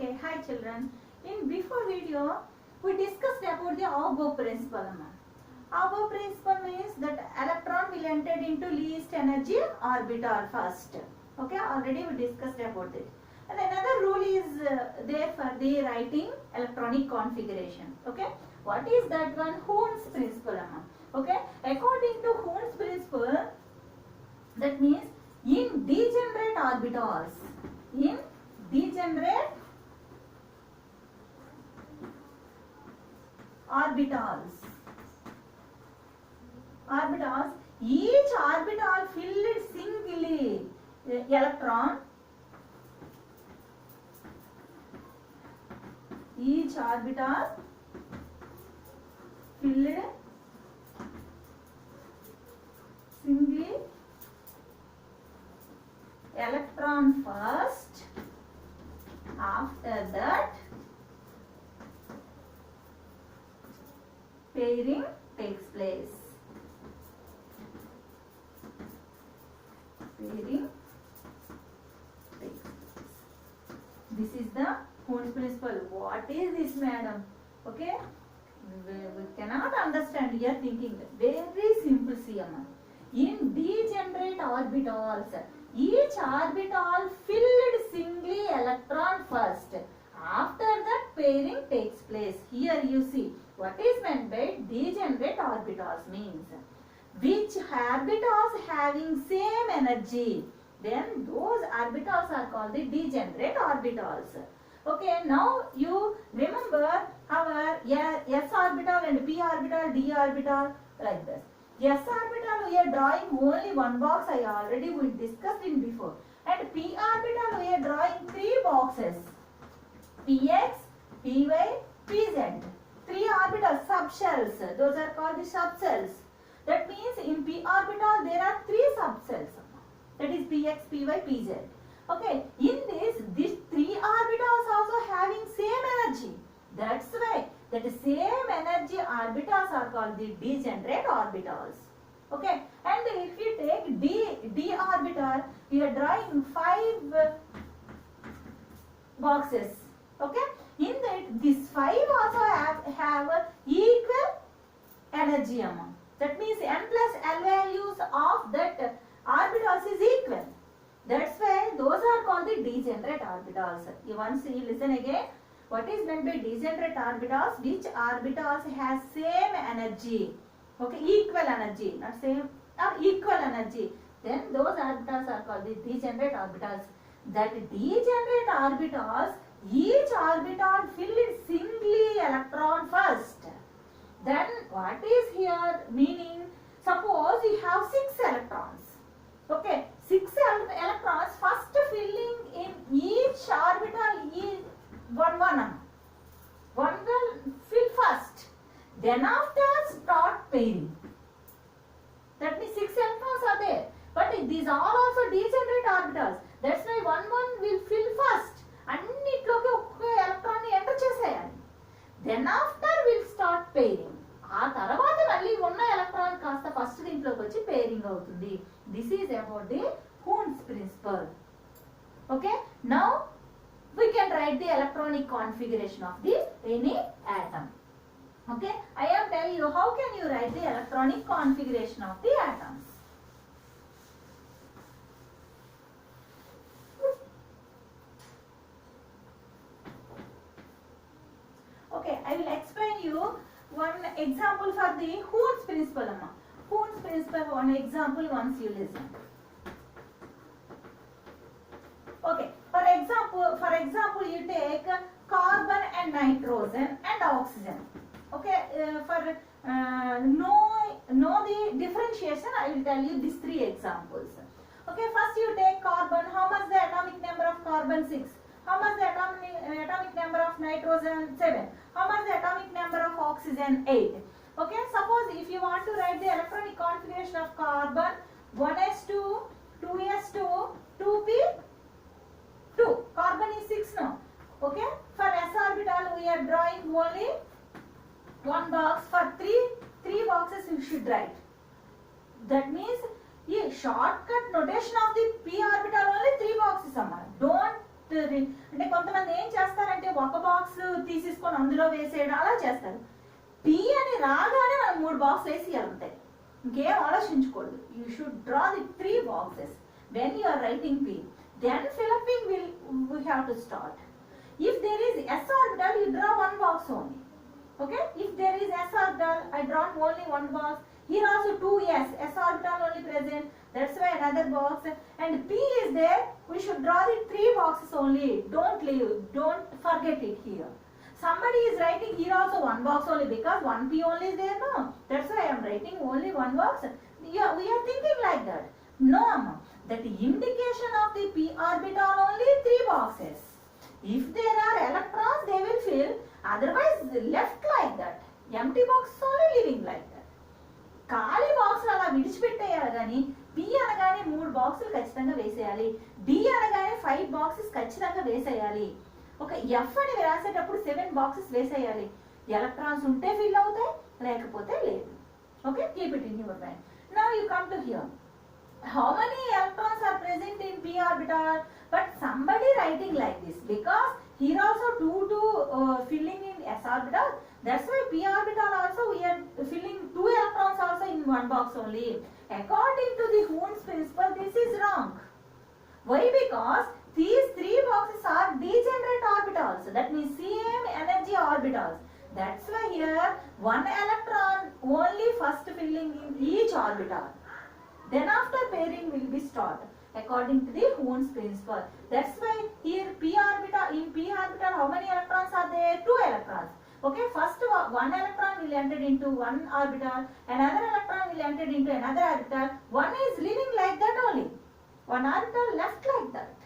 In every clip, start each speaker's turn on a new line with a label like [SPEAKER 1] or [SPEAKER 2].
[SPEAKER 1] Okay, hi children. In before video, we discussed about the Auger principle. Auger principle means that electron will enter into least energy orbital first. Okay, already we discussed about it. And another rule is there for the writing electronic configuration. Okay, what is that one? Hund's principle. Okay, according to Hund's principle, that means in degenerate orbitals, orbitals, each orbital filled singly electron, each orbital filled singly electron first, after that pairing takes place. Pairing takes place. This is the Hund's principle. What is this, madam? Okay, we cannot understand. We are thinking very simple. In degenerate orbitals, each orbital filled singly electron first. After that, pairing takes place. Here you see what is meant by degenerate orbitals means which orbitals having same energy. Then those orbitals are called the degenerate orbitals. Okay, now you remember our s orbital and p orbital, d orbital like this. S orbital we are drawing only one box. I already we discussed in before. And p orbital we are drawing three boxes. Px, Py, Pz. Three orbital subshells. Those are called the subshells. That means in p orbital there are three subshells. That is Px, Py, Pz. Okay. In these three orbitals also having same energy. That's why that same energy orbitals are called the degenerate orbitals. Okay. And if you take d orbital, we are drawing 5 boxes. Okay. In that, these 5 also have equal energy amount. That means n plus l values of that orbitals is equal. That's why those are called the degenerate orbitals. You once you listen again. What is meant by degenerate orbitals? Which orbitals has same energy? Okay, equal energy, not same or equal energy. Then those orbitals are called the degenerate orbitals. That degenerate orbitals, each orbital filled singly electron first. Then what is here meaning? Suppose you have 6 electrons. Okay, 6 electrons first filling in each orbital is one will fill first. Then after start pairing. That means 6 electrons are there. But these are also degenerate orbitals. That's why one will fill first. అన్నిట్లోకి ఒక్క electron ని enter చేసేయాలి. Then after will start pairing. ఆ తర్వాత మళ్ళీ ఉన్న electron కాస్త first దీంట్లోకి వచ్చి పేరింగ్ అవుతుంది. This is about the Hund's principle. Okay, now we can write the electronic configuration of the any atom. Okay, I am telling you how can you write the electronic configuration of the atoms. Okay, I will explain you one example for the Hund's principle. Hund's principle, one example once you listen. Okay, for example, you take carbon and nitrogen and oxygen. Okay, for know the differentiation, I will tell you these 3 examples. Okay, first you take carbon. How much the atomic number of carbon? 6. How much the atomic number of nitrogen? 7. How much the atomic number of oxygen? 8. Okay, suppose if you want to write the electronic configuration of carbon, 1s2, 2s2, 2p2. Carbon is 6 now. Okay, for s orbital we are drawing only one box. For three boxes you should write. That means ఈ short cut notation of the p orbital only 3 boxes అమ్మా. Don't అంటే కొంతమంది ఏం చేస్తారంటే అందులో వేసేయడం అలా చేస్తారు. P అని రాగానే మనం 3 బాక్స్ వేసి అంతే, ఇంకేం ఆలోచించకూడదు. You should draw the 3 boxes when you are writing P. Then fill-upping we have to start. If there is s orbital, you draw 1 box only. Okay, if there is s orbital, I draw only 1 box. Here also 2s, s orbital only present, that's why another box. And P is there, we should draw the 3 boxes only. Don't leave, don't forget it here. Somebody is writing here also 1 box only because 1 P only is there, no? That's why I am writing only 1 box. Yeah, we are thinking like that. No, Amma. That indication of the p orbital only 3 boxes. If there are electrons, they will fill. Otherwise, left like that. Empty box only leaving like that. ఖాళీ box అలా విడిచిపెట్టేయాలి కానీ P అనగానే 3 బాక్సులు ఖచ్చితంగా వేసేయాలి. D అనగానే 5 boxes ఖచ్చితంగా వేసేయాలి. ఒక ఎఫ్ అని రాసేటప్పుడు 7 బాక్సెస్ వేసేయాలి. ఎలక్ట్రాన్స్ ఉంటే ఫిల్ అవుతాయి, లేకపోతే లేదు. Okay, keep it in your mind. Now you come to hear. How many electrons are present in p orbital? But somebody writing like this because here also 2 filling in s orbital. That's why p orbital also we are filling 2 electrons also in 1 box only. According to the Hund's principle, this is wrong. Why? Because these 3 boxes are degenerate orbitals. That means same energy orbitals. That's why here 1 electron only first filling in each orbital. Then after pairing will be stored according to the Hund's principle. That's why here p orbital, in p orbital how many electrons are there? 2 electrons. Okay, first 1 electron will enter into 1 orbital, another electron will enter into another orbital. One is leaving like that only. 1 orbital left like that.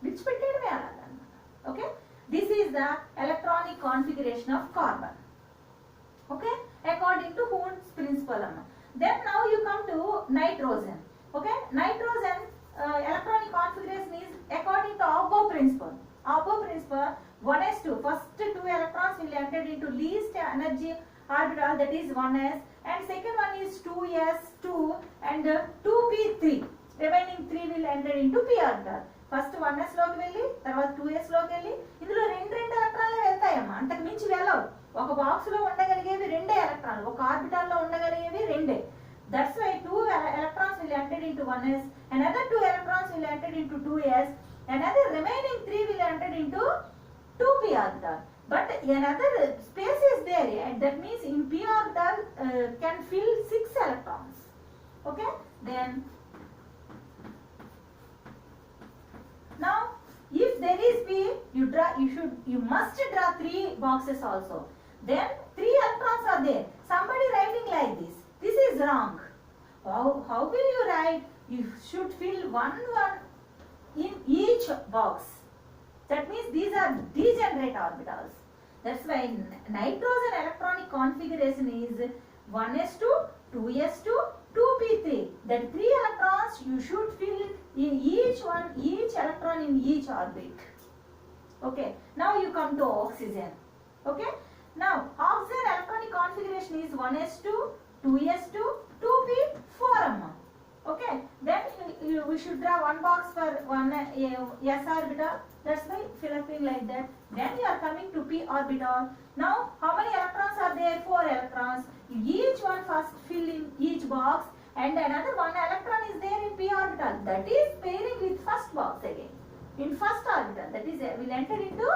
[SPEAKER 1] Which పెట్టేయడమే అలాగన్నమాట. Okay, this is the electronic configuration of carbon. Okay, according to Hund's principle. Then now you come to nitrogen. Okay, nitrogen electronic configuration is according to Aufbau principle. Aufbau principle 1s2. First 2 electrons will enter into least energy orbital, that is 1s, and second one is 2s2 and 2p3. Remaining 3 will enter into p orbital. First 1s లోకి వెళ్ళి తర్వాత 2s లోకి వెళ్ళి ఇందులో రెండు ఎలక్ట్రాన్లు వెళ్తాయమ్మా, అంతకు మించి వెళ్ళవు. ఒక బాక్స్ లో ఉండగలిగేవి 2 ఎలక్ట్రాన్లు, ఒక ఆర్బిటాల్ లో ఉండగలిగేవి 2. That's why 2 electrons will enter into 1s, another 2 electrons will enter into 2s, another remaining 3 will enter into 2p orbital. But another space is there, that means in p orbital can fill 6 electrons. Okay, then now if there is p, you must draw 3 boxes also. Then 3 electrons are there. Somebody writing like this. This is wrong. How will you write? You should fill 1 in each box. That means these are degenerate orbitals. That's why nitrogen electronic configuration is 1s2, 2s2, 2p3. That 3 electrons you should fill in each electron in each orbit. Okay, now you come to oxygen. Okay, now oxygen electronic configuration is 1s2, 2s2, 2p4. Okay, then we should draw 1 box for 1 s orbital. That's why fill up in like that. Then you are coming to p orbital. Now how many electrons are there? 4 electrons. Each one first fill in each box, and another 1 electron is there in p orbital. That is pairing with first box again. In first orbital, that is will enter into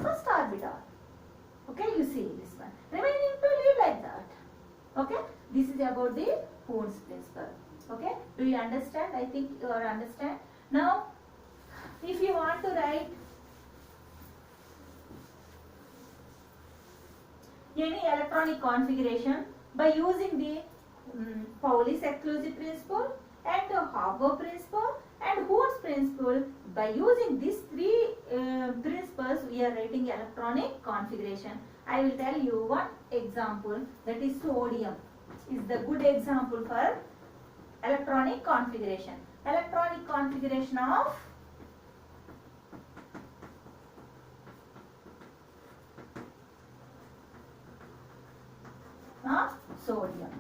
[SPEAKER 1] first orbital. Okay, you see this one. Remaining to leave like that. Okay, this is about the Hund's principle. Okay, do you understand? I think you are understand. Now, if you want to write any electronic configuration by using the Pauli's exclusive principle and Aufbau principle and Hund's principle, by using these 3 principles we are writing electronic configuration. I will tell you one example, that is sodium is the good example for electronic configuration. Electronic configuration of sodium.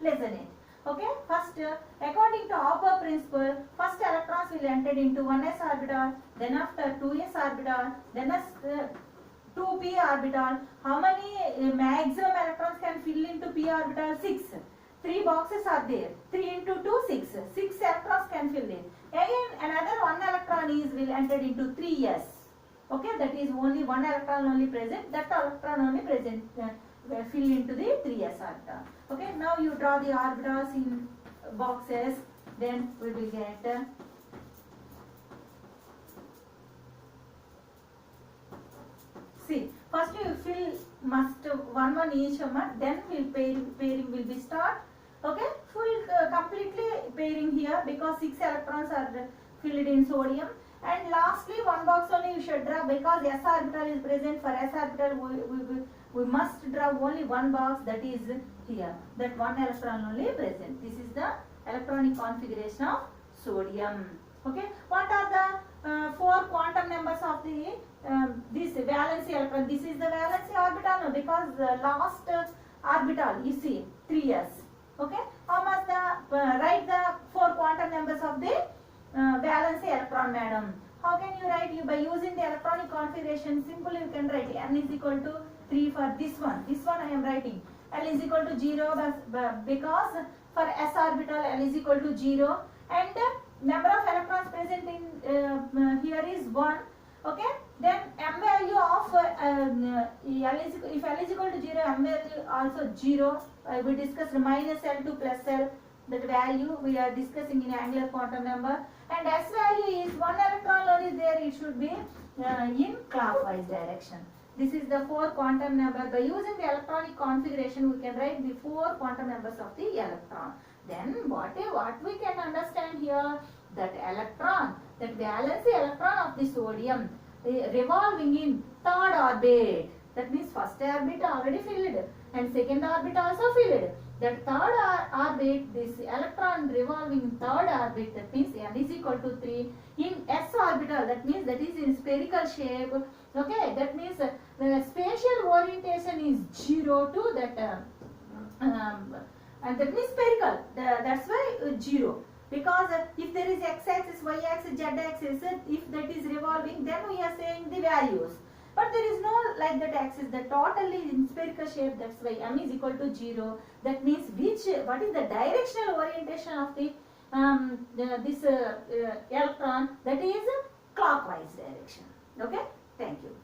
[SPEAKER 1] Listen it. Okay, first according to Aufbau principle, first electrons will enter into 1s orbital, then after 2s orbital, then 2p orbital. How many maximum electrons can fill into p orbital? 6. 3 boxes are there. 3 into 2, 6. 6 electrons can fill in. Again, another 1 electron will enter into 3s. Okay, that is only 1 electron only present. That electron only present fill into the 3s orbital. Okay, now you draw the orbitals in boxes. Then we will get see, first you fill must one each one, then pairing will be start. Okay, full completely pairing here because 6 electrons are filled in sodium. And lastly, one box only you should draw because s orbital is present. For s orbital, we must draw only one box, that is here. That one electron only present. This is the electronic configuration of sodium. Okay, what are the 4 quantum numbers of the this valency electron? This is the valency orbital because the last orbital you see 3s. Okay, how much the write the 4 quantum numbers of the valency electron, madam? How can you write? You by using the electronic configuration, simple you can write n is equal to 3 for this one. This one I am writing. L is equal to 0 because for s orbital L is equal to 0 and number of electrons present in here is 1. Okay, then m value of L is, if L is equal to 0, m value also 0. We discussed minus L to plus L. That value we are discussing in angular quantum number. And s value is 1 electron only is there. It should be in clockwise direction. This is the 4 quantum number. By using the electronic configuration, we can write the 4 quantum numbers of the electron. Then what we can understand here, that electron, that valency electron of the sodium revolving in third orbit. That means first orbit already filled and second orbit also filled. That third orbit, this electron revolving in third orbit, that means n is equal to 3 in s orbital. That means that is in spherical shape. Okay, that means the spatial orientation is 0 to that and that means spherical. That's why 0. Because if there is x-axis, y-axis, z-axis, if that is revolving, then we are saying the values. But there is no like that axis, that totally in spherical shape. That's why m is equal to 0. That means what is the directional orientation of the this electron? That is clockwise direction. Okay, thank you.